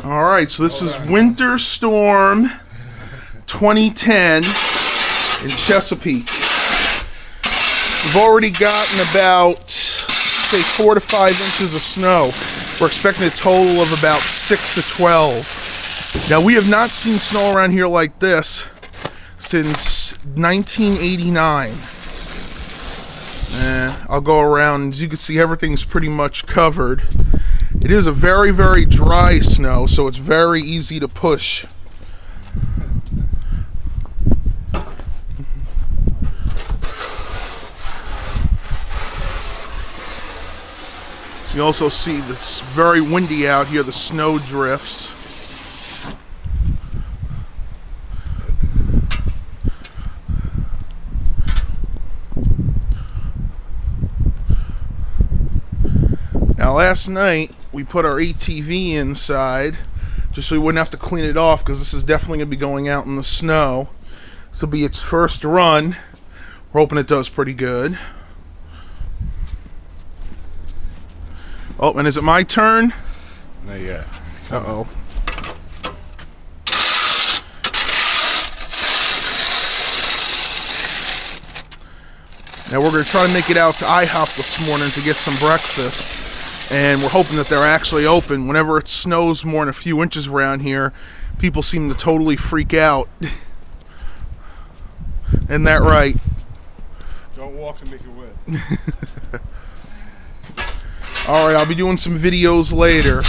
Alright, so this is Winter Storm 2010 in Chesapeake. We've already gotten about, say, 4 to 5 inches of snow. We're expecting a total of about 6 to 12. Now, we have not seen snow around here like this since 1989. I'll go around. As you can see, everything's pretty much covered. It is a very, very dry snow, so it's very easy to push. You also see it's very windy out here, the snow drifts. Now last night we put our ATV inside just so we wouldn't have to clean it off, because this is definitely going to be going out in the snow. This will be its first run. We're hoping it does pretty good. Oh, and is it my turn? Not yet. Uh-oh. Now we're going to try to make it out to IHOP this morning to get some breakfast. And we're hoping that they're actually open. Whenever it snows more than a few inches around here, people seem to totally freak out. Isn't that right? Don't walk and make it wet. Alright, I'll be doing some videos later.